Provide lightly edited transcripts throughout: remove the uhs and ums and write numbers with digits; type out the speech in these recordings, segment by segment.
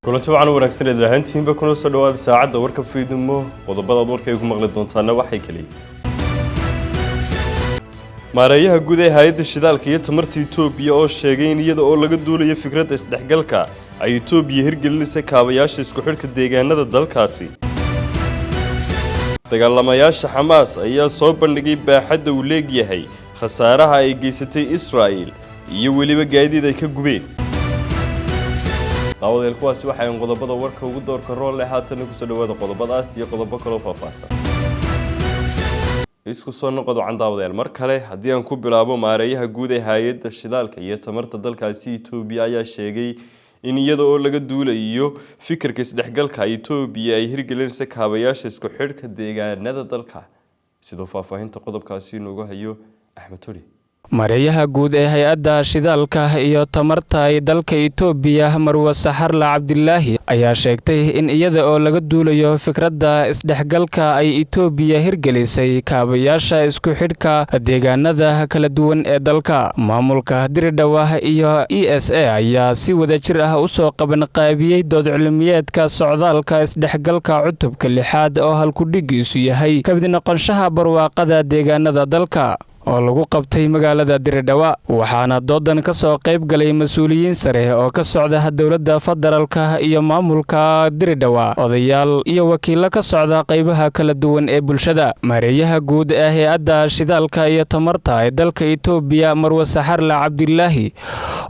kulanti waxaan wanaagsan ahaantiinba kuna soo dhawaad saacada warka fiidimo qodobada warka ay ku maqli doontaana waxay kaliya maareeyaha guud ee hay'adda shidaalka iyo tamarta Itoobiya oo sheegay in iyada oo laga duulayo fikradda isdhexgalka ay Itoobiya hirgelinaysa kaabayaasha isku xidhka deegaanada dalkaasi dagaalamayaasha Xamaas ayaa soo bandhigay baaxadda uu leeyahay khasaaraha ay geysatay Israa'iil iyo waliba gaadiid ay ka gubeen dawladda kuwaasi waxay qodobada warka ugu doorka rool leh haatan ku soo dhawaada qodobadaas iyo qodobo kale oo faahfaahsan isku soo noqdo candaawadeel mar kale hadii aan ku bilaabo maareeyaha guud ee hay'adda shidaalka iyo tamarta dalkaasi Itoobiya ayaa sheegay in iyada oo laga duulayo fikirka isdhexgalka Itoobiya ay hirgelinaysa kaabayaasha isku xidhka deegaanada dalka sidoo faahfaahinta qodobkaasi noogu hayo Axmed Tuli maareeyaha guud ee hay'adda shidaalka iyo tamarta ee dalka Itoobiya Marwa Saxarla Cabdillaahi ayaa sheegtay in iyada oo laga duulayo fikradda isdhexgalka ay Itoobiya hirgelisay kaabayaasha isku xidhka deegaanada kala duwan ee dalka maamulka Diridhawa iyo ESA ayaa si wadajir ah u soo qaban qaabiyay dood cilmiyeedka socdaalka isdhexgalka cutubka 6 oo halku dhigiisu yahay ka mid noqoshada barwaaqada deegaanada dalka oo lagu qabtay magaalada Diridhawa waxaana doodan ka soo qayb galay mas'uuliyiin sare oo ka socda dawladda federaalka iyo maamulka Diridhawa odayaal iyo wakiilo ka socda qaybaha kala duwan ee bulshada maareeyaha guud ee hay'adda shidaalka iyo tamarta ee dalka Itoobiya Marwa Saxarla Cabdillaahi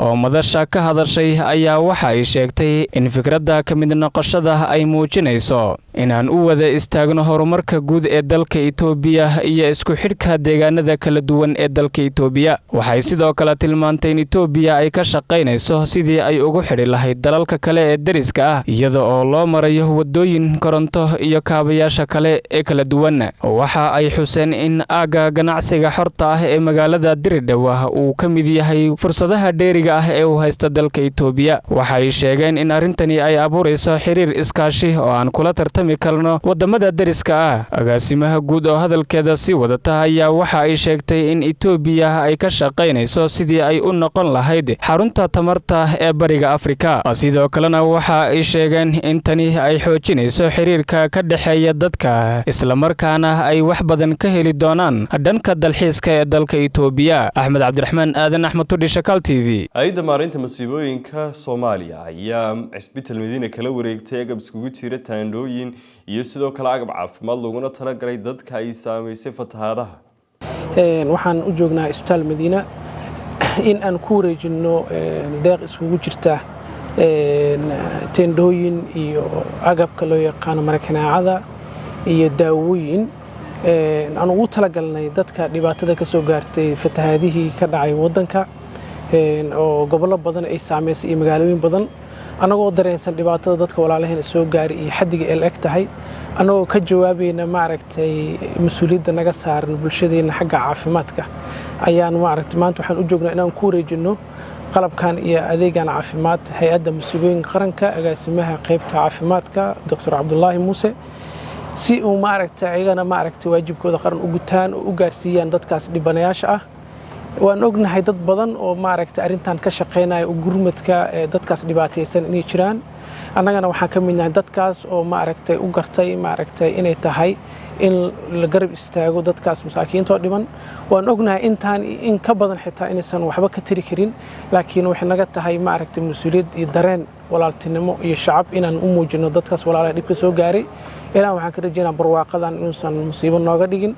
oo madasha ka hadashay ayaa waxa ay sheegtay in fikradda ka mid noqoshada ay muujinayso inaan u wada istaagno horumarka guud ee dalka Itoobiya iyo isku xidhka deegaanada kala duwan ee dalka Itoobiya waxay sidoo kale tilmaantay in Itoobiya ay ka shaqeynayso sidii ay ugu xidhi lahayd dalalka kale ee dariska ah iyada oo loo marayo wadooyin koronto iyo kaabayaasha kale ee kala duwan waxa ay xuseen in aaga ganacsiga xorta ah ee magaalada Diridhawa uu ka mid yahay fursadaha dheeriga ah ee uu haysto dalka Itoobiya waxay sheegeen in arintani ay abuurayso xiriir iskaashi oo aan kula tartami karno wadamada dariska ah agaasimaha guud oo hadalkeeda si wadata ayaa waxa ay sheegtay in Itoobiya ay ka shaqeynayso sidii ay u noqon lahayd xarunta tamarta ee bariga Afrika sidoo kalena waxa ay sheegeen in tani ay xoojinayso xiriirka ka dhaxeeya dadka isla markaana ay wax badan ka heli doonaan dhanka dalxiiska ee dalka Itoobiya Axmed Cabdiraxmaan Aadan Axmed Tudhi Shakal TV hay'adda maareynta masiibooyinka Soomaaliya ayaa Isbitaal Madiina kala wareegtay agab iskugu jira taandhooyin iyo sidoo kale agab caafimaad laguna talagalay dadka ay saameysay fatahaadaha waxaan u joognaa Isbitaal Madiina in aan ku wareejino deeq isugu jirta teendhooyin iyo agabka loo yaqaan markanaacada iyo daawooyin aan ugu talagalnay dadka dhibaatada ka soo gaartay fatahaadihii ka dhacay wadanka oo gobollo badan ay saameysay iyo magaalooyin badan anagoo dareensan dhibaatada dadka walaalaheena soo gaaray iyo xaddiga ay eg tahay anagoo ka jawaabayna maaragtay mas'uuliyadda naga saaran bulshadeena xagga caafimaadka ayaan maaragtay maanta waxaan u joognaa inaan ku wareejino qalabkan iyo adeegan caafimaad hay'adda masiibooyinka qaranka agaasimaha qaybta caafimaadka Dr. Cabdullaahi Muuse si uu maaragtay ayagana maaragtay waajibkooda qaran u gutaan oo u gaarsiiyaan dadkaas dhibanayaasha ah waan ognahay dad badan oo maaragtay arintan ka shaqeynaya oo gurmadka dadkaas dhibaataysan inay jiraan annagana waxaan ka midnahay dadkaas oo maaragtay u gartay maaragtay inay tahay in la garab istaago dadkaas masaakiinta oo dhiman waan ognahay intaan in ka badan xitaa inaysan waxba ka tiri karin laakiin waxay naga tahay maaragtay mas'uuliyad iyo dareen walaaltinimo iyo shacab inaan u muujino dadkaas walaalaha dhibka soo gaaray ilaa waxaan ka rajaynayaa barwaaqadan inuusan musiibo nooga dhigin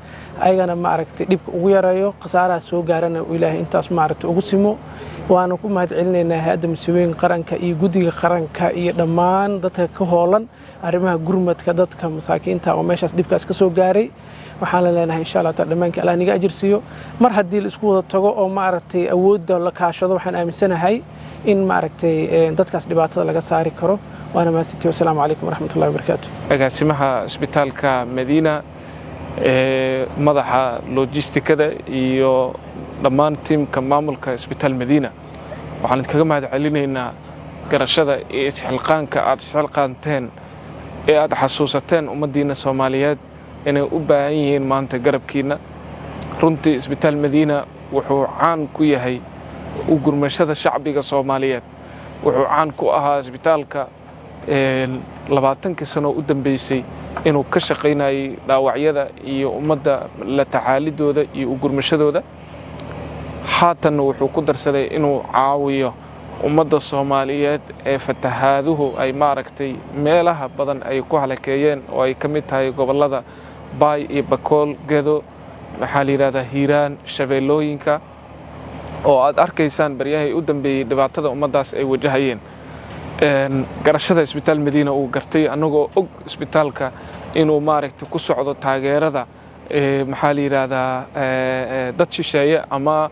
ayagana maaragtay dhibka ugu yareeyo khasaaraha soo gaarana uu Ilaahay intaas maaragtay ugu simo waana ku mahadcelinaynaa hay'adda masiibooyinka qaranka iyo guddiga qaranka iyo dhammaan dadka ka hoolan arrimaha gurmadka dadka masaakiinta oo meeshaas dhibkaas ka soo gaaray waxaan leenahay insha Allah dhamaanka Allah niga ajirsiyo mar haddii la isku wada tago oo maaragtay awoodda la kaashado waxaan aaminsanahay in maaragtay dadkaas dhibaatada laga saari karo waana maasiti wassalaamu calaykum waraxmatullaahi wabarakaatuh agaasimaha Isbitaalka Madiina madaxa logistikada iyo dhammaan tiimka maamulka Isbitaal Madiina waxaan kaga mahadcelinaynaa garashada iyo isxilqaanka aad isxilqaanteen ee aad xasuusateen ummadiina Soomaaliyeed inay u baahan yihiin maanta garabkiina runtii Isbitaal Madiina wuxuu caan ku yahay u gurmashada shacbiga Soomaaliyeed wuxuu caan ku ahaa isbitaalka labaatankii sano u dambeysay inuu ka shaqaynayay dhaawacyada iyo ummadda la tacaalidooda iyo u gurmashadooda haatanna wuxuu ku darsaday inuu caawiyo ummadda Soomaaliyeed ee fatahaaduhu ay maaragtay meelaha badan ay ku halakeeyeen oo ay ka mid tahay gobollada Baay iyo Bakool Gedo maxaa la yiraahdaa Hiiraan Shabeellooyinka oo aad arkaysaan baryahay u dambeeyay dhibaatada ummaddaas ay wajahayeen garashada isbitaal Madiina uu gartay anagoo og isbitaalka inuu maaragtay ku socdo taageerada maxaa la yiraahdaa dad shisheeye ama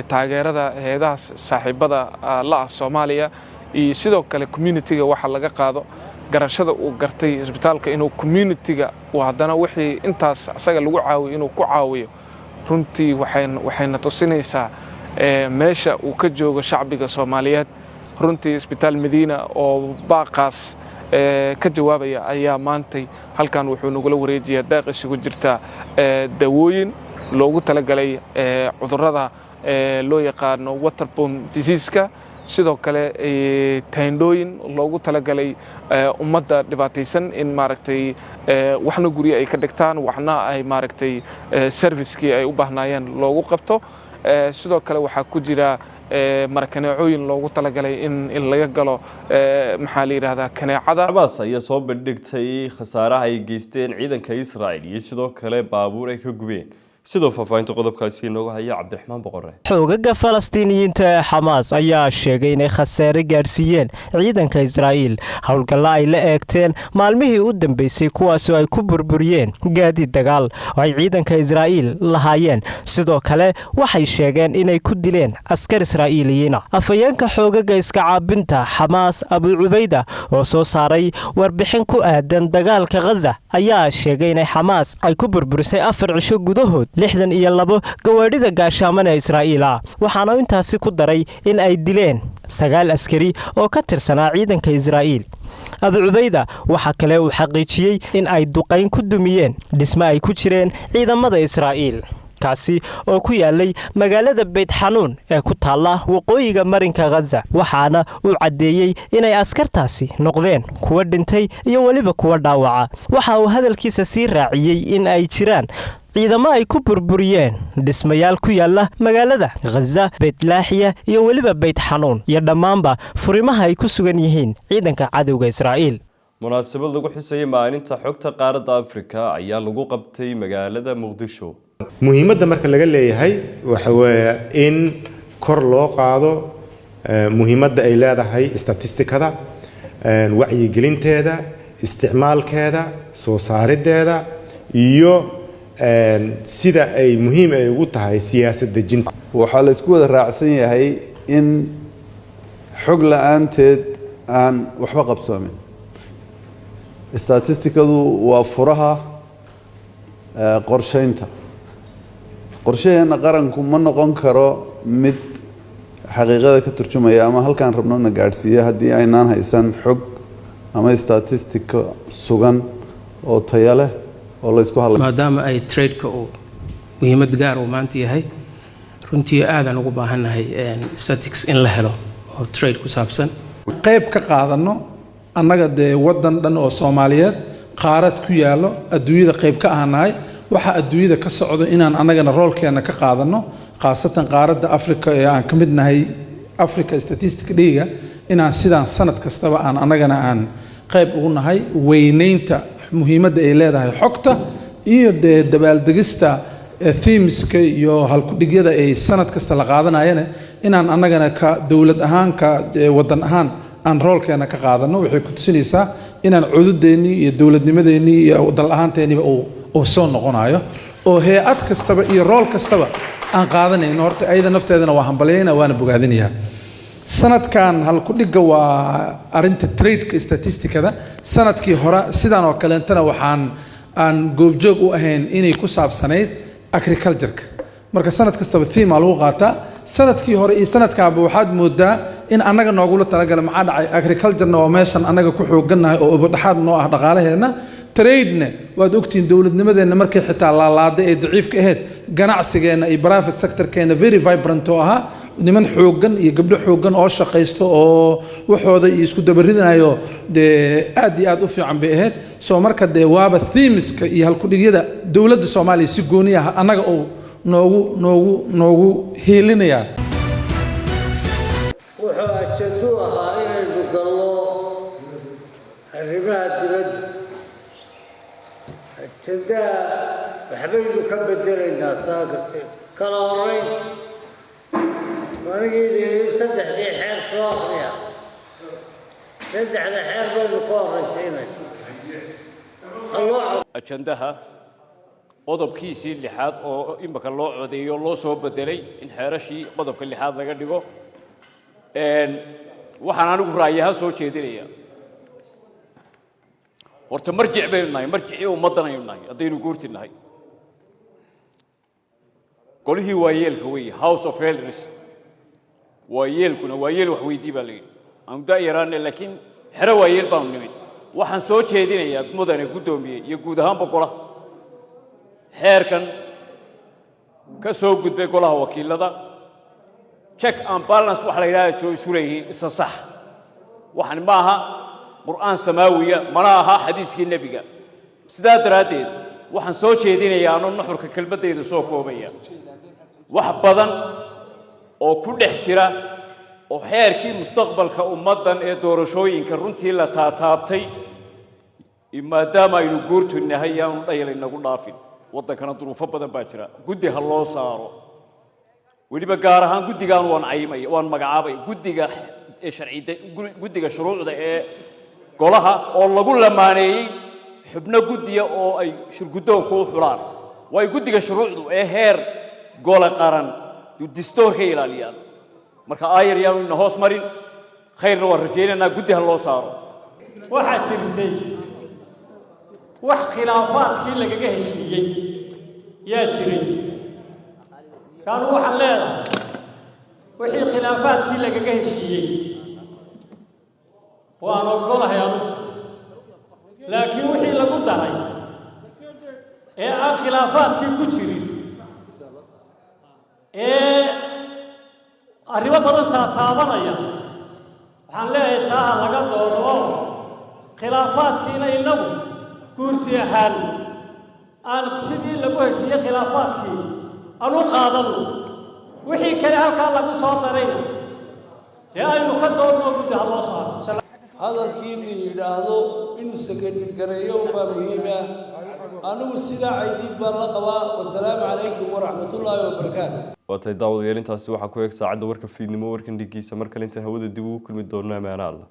taageerada heedaha saaxiibada la Soomaaliya iyo sidoo kale community-ga waxa laga qaado garashada uu gartay isbitaalka inuu community-ga uu hadana wixii intaas asaga lagu caawiyo inuu ku caawiyo runtii waxayna tusinaysaa meesha uu ka joogo shacbiga Soomaaliyeed runtii isbitaal Madiina oo baaqaas ka jawaabaya ayaa maantay halkan wuxuu nagu la wareejiyaa deeq isugu jirta dawooyin loogu talagalay cudurrada loo yaqaano waterborne disease-ka sidoo kale taandooyin loogu talagalay ummadda dhibaataysan in maaragtay waxna guri ay ka dhigtaan waxna ay maaragtay service-kii ay u baahnaayeen loogu qabto sidoo kale waxaa ku jira markaneecooyin loogu talagalay in laga galo maxaa la yiraahdaa kaneecada Xamaas ayaa soo bandhigtay khasaaraha ay geysteen ciidanka Israa'iil iyo sidoo kale baabuur ay ka gubeen sidoo faafaynta qodobkaasi inoogu haya Cabdiraxmaan Boqorre xoogagga Falastiiniyiinta ee Xamaas ayaa sheegay inay khasaare gaarsiiyeen ciidanka Israa'iil howlgalla ay la eegteen maalmihii u dambeysay kuwaas oo ay ku burburiyeen gaadiid dagaal oo ay ciidanka Israa'iil lahaayeen sidoo kale waxay sheegeen inay ku dileen askar Israa'iiliyiin afayeenka xoogagga iska caabinta Xamaas Abu Ubayda oo soo saaray warbixin ku aadan dagaalka Gaza ayaa sheegay in Xamaas ay ku burburisay 4 cisho gudahood 62 gawaadhida gaashaamana Israa'iil waxaana intaasi ku daray in ay dileen 9 askari oo ka tirsanaa ciidanka Israa'iil Abu Ubayda waxa kale uu xaqiijiyay in ay duqeyn ku dumiyeen dhismo ay ku jireen ciidamada Israa'iil kaasi oo ku yaalay magaalada Beit Xanuun ee ku taala waqooyiga marinka Gaza waxaana uu cadeeyay inay askartaasi noqdeen kuwa dhintay iyo waliba kuwa dhaawaca waxa uu hadalkiisa sii raaciyay in ay jiraan ciidamo ay ku burburiyeen dhismayaal ku yaala magaalada Gaza Beit Laahiya iyo waliba Beit Xanuun iyo dhamaanba furimaha ay ku sugan yihiin ciidanka cadawga Israa'iil munaasabad lagu xusayay maalinta xogta qaaradda Afrika ayaa lagu qabtay magaalada Muqdisho muhiimadda marka laga leeyahay waxa weeye in kor loo qaado muhiimadda ay leedahay statistikada wacyi gelinteeda isticmaalkeeda soo saarideeda iyo sida ay muhiim ay ugu tahay siyaasad dejinta waxa la isku wada raacsan yahay in xog la'aanteed aan waxba qabsoomin statistikadu waa furaha qorsheynta qorsheena qaranku ma noqon karo mid xaqiiqada ka turjumaya ama halkaan rabnona gaarsiiyo haddii aynaan haysan xog ama statistika sugan oo tayo leh oo la isku hadlay maadaama ay trade-ka uu muhiimad gaar u maanta yahay runtii aadan ugu baahanahay statistics in la helo oo trade ku saabsan qayb ka qaadano annaga de wadan dhan oo Soomaaliyeed qaarad ku yaalo adduunyada qayb ka ahanahay waxa adduunyada ka socdo inaan annagana roolkeena ka qaadano qaasatan qaaradda Afrika ee aan ka mid nahay Africa Statistics Day-ga inaan sidaan sanad kastaba aan annagana aan qayb ugu nahay weynaynta muhiimadda ay leedahay xogta iyo dabaaldegista themeska iyo halku-dhigyada ay sanad kasta la qaadanayeen inaan annagana ka dawlad ahaan ka wadan ahaan aan roolkeena ka qaadano waxay ku tusinaysaa inaan cududeennii iyo dawladnimadeennii iyo dal ahaanteeniba oo soo noqonayo oo hay'ad kastaba iyo rool kastaba aan qaadanayno horta ayada nafteedana waa hambalyeena waana bogaadinayaa sanadkan halku-dhigga waa arinta trade-ka statistikada sanadkii hore sidaan oo kaleentana waxaan aan goobjoog u ahayn inay ku saabsanayd agriculture-ka marka sanad kastaba theme lagu qaataa sanadkii hore iyo sanadkaaba waxaad moodaa in annaga noogula talagalay maxaa dhacay agriculture-na waa meeshan annaga ku xooganahay oo ubadhaxaad noo ah dhaqaalaheena trade-na waad ogtiin dawladnimadeena markay xitaa laalaada ee daciifka ahayd ganacsigeena iyo private sector-keena very vibrant oo ahaa niman xooggan iyo gabdho xooggan oo shaqaysto oo waxooda iyo isku dabaridanayo dee aad iyo aad u fiican bay ahayd soo marka dee waaba themeska iyo halkudhigyada dowladda Soomaaliya si gooni ah annaga oo noogu heelinayaa wuxuu ajadu ahaa inaynu gallo arrimaha dibadda ajadaa waxbaynu ka bedelaynaa saakase kala horeynta anigii saddexdii xeer soo akhriya saddexda xeer baynu ka horraysiinay ajandaha qodobkiisii lixaad oo imika loo codeeyo loo soo bedelay in xeerashii qodobka lixaad laga dhigo waxaan anigu ra'yaha soo jeedinaya horta marjic baynu nahay marjicii ummaddan aynu nahay haddaynu guurti nahay golihii waayeelka weeye house of elders waayeelkuna waayeel wax weydii baa layidhi aan daayaraane laakiin xero waayeel baanu nimid waxaan soo jeedinayaa mudane guddoomiye iyo guud ahaanba golaha xeerkan ka soo gudbay golaha wakiilada check and balance waxa la yidhahdaa jiro isu leeyihiin isa sax waxaan ma aha qur'aan samaawiya mana aha xadiiskii nebiga sidaa daraaddeed waxaan soo jeedinayaa anoo nuxurka kelmaddayda soo koobaya wax badan oo ku dhex jira oo xeerkii mustaqbalka ummaddan ee doorashooyinka runtii la taataabtay maadaama aynu guurtu nahay yaanu dhayal inagu dhaafin waddankana duruufo badan baa jira guddi ha loo saaro weliba gaar ahaan guddigaan waan magacaabay guddiga shuruucda ee golaha oo lagu lamaaneeyey xubno guddiya oo ay shirguddoonku u xulaan way guddiga shuruucdu ee heer gole qaran dastuurka ilaaliyaan marka aayar yaanu ina hoos marin khayrna waan rajaynaynaa guddi ha loo saaro waxaa jirtay wax khilaafaadkii lagaga heshiiyey yaa jiray kaanu waxaan leedahay wixii khilaafaadkii lagaga heshiiyey waan ogolahay anugu laakiin wixii lagu daray ee aan khilaafaadkii ku jirin ee arrimo badan taataabanaya waxaan leeyahay taa laga doodo oo khilaafaadkiina inagu guurti ahaan aan sidii lagu heshiiyey khilaafaadkii anu qaadano wixii kale halkaa lagu soo darayna ee aynu ka doodno guddi ha loo saaro hadalkii la yidhaahdo inuu sakadhirgareeyo baa muhiim ah anigu sidaa caydiid baan la qabaa wasalaamu calaykum waraxmatullaahi wabarakaatu waatay daawadayaal intaasi waxaa ku eeg saacadda warka fiidnimo warkan dhigiisa mar kale intaan hawada dib ugu kulmi doonno amaana alla